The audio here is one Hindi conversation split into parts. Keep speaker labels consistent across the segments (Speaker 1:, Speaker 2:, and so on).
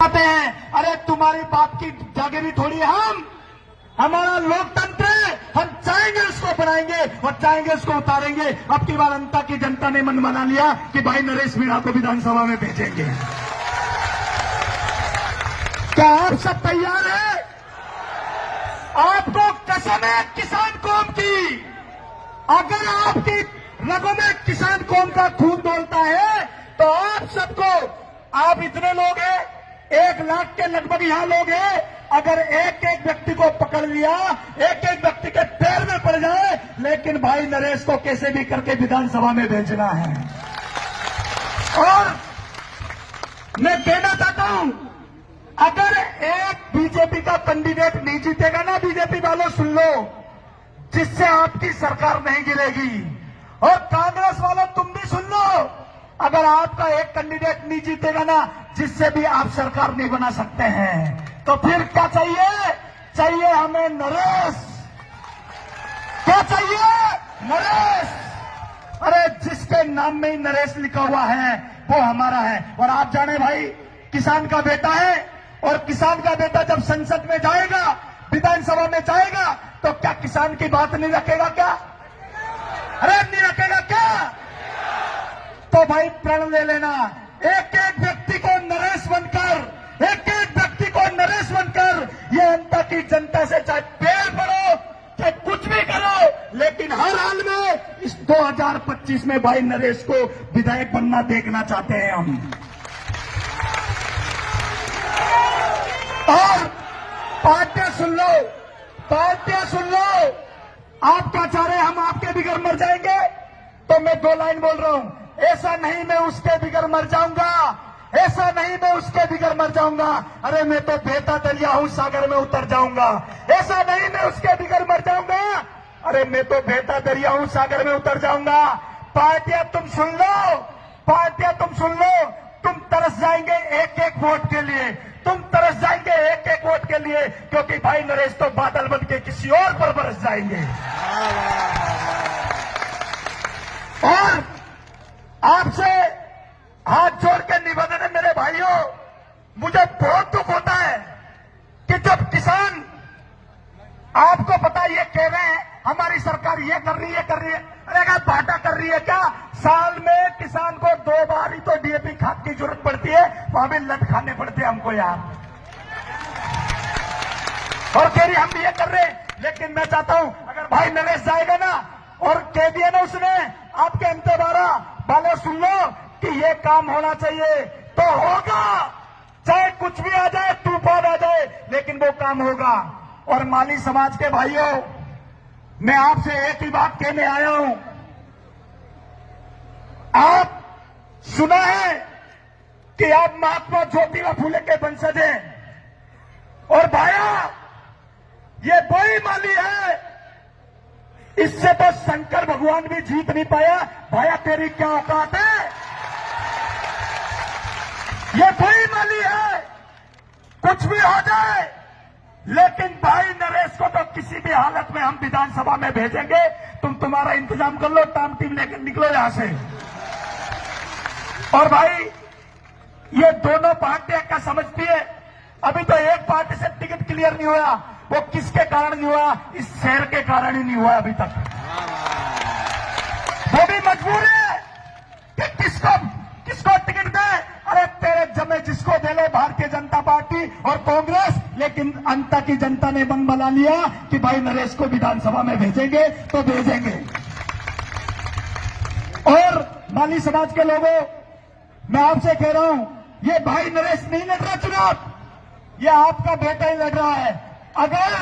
Speaker 1: आते हैं। अरे तुम्हारी बाप की जागीरी थोड़ी हम, हमारा लोकतंत्र है, हम चाहेंगे उसको बनाएंगे और चाहेंगे उसको उतारेंगे। अब की बार अंता की जनता ने मन बना लिया कि भाई नरेश मीणा को विधानसभा में भेजेंगे। क्या आप सब तैयार हैं? आपको कसम है किसान कौम की, अगर आपकी रगों में किसान कौम का खून दौड़ता है तो आप सबको, आप इतने लोग हैं, 1 लाख के लगभग यहां लोग हैं, अगर एक एक व्यक्ति को पकड़ लिया, एक एक व्यक्ति के पैर में पड़ जाए, लेकिन भाई नरेश को कैसे भी करके विधानसभा में भेजना है। और मैं कहना चाहता हूं, अगर एक बीजेपी का कैंडिडेट नहीं जीतेगा ना, बीजेपी वालों सुन लो, जिससे आपकी सरकार नहीं गिरेगी। और कांग्रेस वालों तुम भी सुन लो, अगर आपका एक कैंडिडेट नहीं जीतेगा ना, जिससे भी आप सरकार नहीं बना सकते हैं। तो फिर क्या चाहिए? चाहिए हमें नरेश। क्या चाहिए? नरेश। अरे जिसके नाम में ही नरेश लिखा हुआ है वो हमारा है। और आप जाने भाई, किसान का बेटा है, और किसान का बेटा जब संसद में जाएगा, विधानसभा में जाएगा, तो क्या किसान की बात नहीं रखेगा क्या? अरे नहीं रखेगा क्या? तो भाई प्रण ले लेना, एक एक व्यक्ति को नरेश बनकर, एक एक व्यक्ति को नरेश बनकर, ये अंता की जनता से चाहे पैर पड़ो, चाहे कुछ भी करो, लेकिन हर हाल में इस 2025 में भाई नरेश को विधायक बनना देखना चाहते हैं हम। और पार्टियां सुन लो, पार्टियां सुन लो, आप क्या चाह रहे हैं? हम आपके बिगड़ मर जाएंगे? तो मैं 2 लाइन बोल रहा हूं, ऐसा नहीं मैं उसके बिगड़ मर जाऊंगा, ऐसा नहीं मैं उसके बिगड़ मर जाऊंगा। अरे मैं तो बहता दरिया हूं, सागर में उतर जाऊंगा। ऐसा नहीं मैं उसके बिगड़ मर जाऊंगा, अरे मैं तो बहता दरिया हूं, सागर में उतर जाऊंगा। पार्टियां तुम सुन लो, पार्टियां तुम सुन लो, तुम तरस जाएंगे एक एक वोट के लिए, तुम तरस जाएंगे एक एक वोट के लिए, क्योंकि भाई नरेश तो बादल बन के किसी और पर बरस जाएंगे। और आपसे हाथ जोड़ के निवेदन है मेरे भाइयों, मुझे बहुत दुख होता है कि जब किसान, आपको पता ये कह रहे हैं हमारी सरकार ये कर रही है, कर रही है, अरे क्या बाटा कर रही है क्या? साल में किसान को 2 बार ही तो डीएपी खाद की जरूरत पड़ती है, वहां भी लट खाने पड़ते हैं हमको यार। और कह रही हम भी ये कर रहे हैं, लेकिन मैं चाहता हूं अगर भाई नरेश जाएगा ना, और कह दिया ना उसने, आपके अंतरबारा वाले सुन लो कि ये काम होना चाहिए, तो होगा, चाहे कुछ भी आ जाए, तूफान आ जाए, लेकिन वो काम होगा। और माली समाज के भाइयों, मैं आपसे एक ही बात कहने आया हूं, आप सुना है कि आप महात्मा ज्योतिबा फुले के वंशज हैं, और भाया ये वही माली है, इससे तो शंकर भगवान भी जीत नहीं पाया। भाया तेरी क्या औकात है? ये वही माली है, कुछ भी हो जाए, लेकिन भाई नरेश को तो किसी भी हालत में हम विधानसभा में भेजेंगे। तुम तुम्हारा इंतजाम कर लो, टाम टीम लेकर निकलो यहां से। और भाई ये दोनों पार्टियां क्या समझती है, अभी तो एक पार्टी से टिकट क्लियर नहीं हुआ, वो किसके कारण नहीं हुआ? इस शहर के कारण ही नहीं हुआ अभी तक। वो भी मजबूर है कि किसको टिकट दे। अरे तेरे जमे जिसको दे लो, भारतीय जनता पार्टी और कांग्रेस, लेकिन अंता की जनता ने मन बना लिया कि भाई नरेश को विधानसभा में भेजेंगे तो भेजेंगे। और माली समाज के लोगों, मैं आपसे कह रहा हूं, ये भाई नरेश नहीं लड़ रहा चुनाव, ये आपका बेटा ही लड़ रहा है। अगर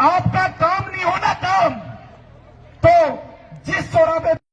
Speaker 1: आपका काम नहीं होना काम, तो जिस चौराहे पे